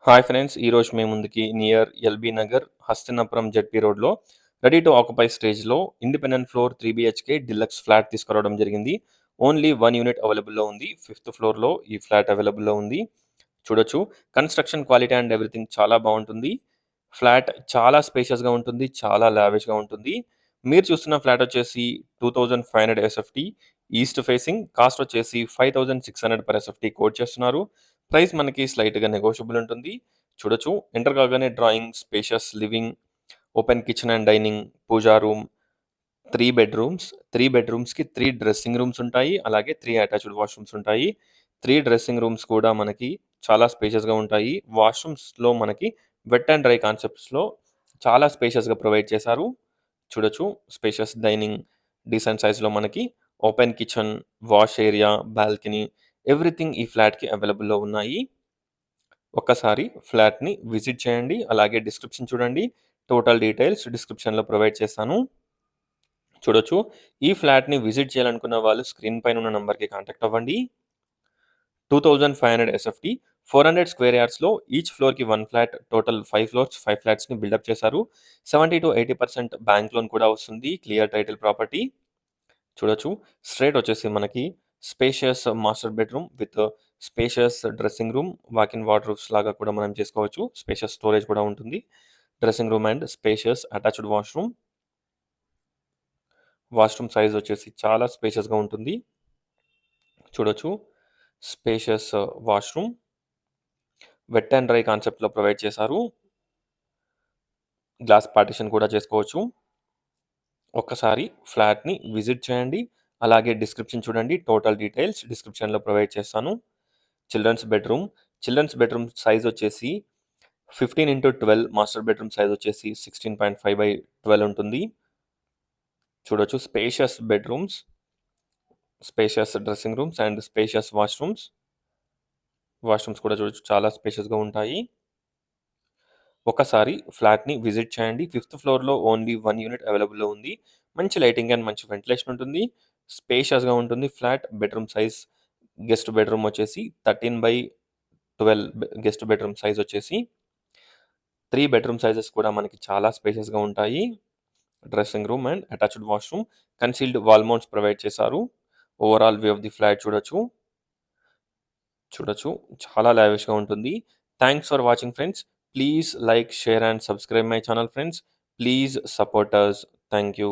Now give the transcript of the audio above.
Hi friends! ఈరోజు మీ ముందుకి near LB Nagar, Hastinapuram ZP రోడ్‌లో రెడీ టు ఆక్యుపై స్టేజ్‌లో independent floor 3 BHK deluxe flat తీసుకురావడం జరిగింది. ఓన్లీ 1 యూనిట్ అవైలబుల్‌లో ఉంది. ఫిఫ్త్ ఫ్లోర్‌లో ఈ ఫ్లాట్ అవైలబుల్‌లో ఉంది. చూడొచ్చు. కన్‌స్ట్రక్షన్ క్వాలిటీ అండ్ ఎవ్రీథింగ్ చాలా బావుంటుంది. ఫ్లాట్ చాలా స్పేషియస్‌గా ఉంటుంది. చాలా లావిష్‌గా ఉంటుంది. మీరు చూస్తున్న ఫ్లాట్ వచ్చేసి 2500 ఎస్ఎఫ్టీ ఈస్ట్ ఫేసింగ్. కాస్ట్ వచ్చేసి 5600 పర్ ఎస్ఎఫ్టీ కోట్ చేస్తున్నారు. ప్రైస్ మనకి స్లైట్‌గా నెగోషియబుల్ ఉంటుంది. చూడొచ్చు. ఎంటర్ కాగానే drawing, spacious living, open kitchen and dining, puja room, 3 bedrooms. 3 బెడ్‌రూమ్స్‌కి 3 డ్రెస్సింగ్ రూమ్స్ ఉంటాయి. అలాగే 3 అటాచ్డ్ వాష్‌రూమ్స్ ఉంటాయి. 3 డ్రెస్సింగ్ రూమ్స్ కూడా మనకి చాలా స్పేషియస్‌గా ఉంటాయి. వాష్‌రూమ్స్‌లో మనకి వెట్ అండ్ డ్రై కాన్సెప్ట్స్‌లో చాలా స్పేషియస్‌గా ప్రొవైడ్ చేశారు. చూడొచ్చు. స్పేషియస్ డైనింగ్, డీసెంట్ సైజ్‌లో మనకి open kitchen, wash area, balcony everything ఈ ఫ్లాట్‌కి అవైలబుల్‌లో ఉన్నాయి. ఒక్కసారి ఫ్లాట్‌ని విజిట్ చేయండి. అలాగే డిస్క్రిప్షన్ చూడండి. టోటల్ డీటెయిల్స్ డిస్క్రిప్షన్‌లో ప్రొవైడ్ చేస్తాను. చూడొచ్చు. ఈ ఫ్లాట్‌ని విజిట్ చేయాలనుకున్న వాళ్ళు స్క్రీన్ పైన ఉన్న నంబర్‌కి కాంటాక్ట్ అవ్వండి. 2500 ఎస్ఎఫ్టీ 400 స్క్వేర్ యార్డ్స్‌లో ఈచ్ ఫ్లోర్‌కి 1 ఫ్లాట్, టోటల్ 5 ఫ్లోర్స్, 5 ఫ్లాట్స్‌ని బిల్డప్ చేశారు. 70-80% బ్యాంక్ లోన్ కూడా వస్తుంది. Clear title property. చూడొచ్చు. స్ట్రెయిట్ వచ్చేసి మనకి spacious master bedroom with spacious dressing room, walk in wardrobes లాగా కూడా మనం చేసుకోవచ్చు. స్పేషియస్ స్టోరేజ్ కూడా ఉంటుంది. Dressing room and spacious attached washroom. Washroom size వచ్చేసి చాలా స్పేషియస్‌గా ఉంటుంది. చూడొచ్చు. Spacious washroom. Wet and dry కాన్సెప్ట్‌లో ప్రొవైడ్ చేశారు. గ్లాస్ పార్టిషన్ కూడా చేసుకోవచ్చు. ఒక్కసారి ఫ్లాట్‌ని విజిట్ చేయండి. అలాగే డిస్క్రిప్షన్ చూడండి. టోటల్ డీటెయిల్స్ డిస్క్రిప్షన్‌లో ప్రొవైడ్ చేస్తాను. చిల్డ్రన్స్ బెడ్‌రూమ్ సైజ్ వచ్చేసి 15x12, మాస్టర్ బెడ్‌రూమ్ సైజ్ వచ్చేసి 16.5/12 ఉంటుంది. చూడొచ్చు. Spacious bedrooms, spacious dressing rooms and spacious washrooms. Washrooms కూడా చూడొచ్చు. చాలా స్పేషియస్‌గా ఉంటాయి. ఒకసారి ఫ్లాట్‌ని విజిట్ చేయండి. ఫిఫ్త్ ఫ్లోర్‌లో ఓన్లీ 1 యూనిట్ అవైలబుల్‌లో ఉంది. మంచి లైటింగ్ అండ్ మంచి వెంటిలేషన్ ఉంటుంది. స్పేషియస్‌గా ఉంటుంది flat. Bedroom size guest bedroom వచ్చేసి 13/12 గెస్ట్ బెడ్‌రూమ్ సైజ్ వచ్చేసి. 3 బెడ్‌రూమ్ సైజెస్ కూడా మనకి చాలా స్పేషియస్‌గా ఉంటాయి. Dressing room and attached washroom. Concealed wall mounts provide చేశారు. Overall view of the flat చూడొచ్చు. చూడొచ్చు. చాలా లావిష్‌గా ఉంటుంది. Thanks for watching friends. Please like, share and subscribe my channel friends. Please support us. Thank you.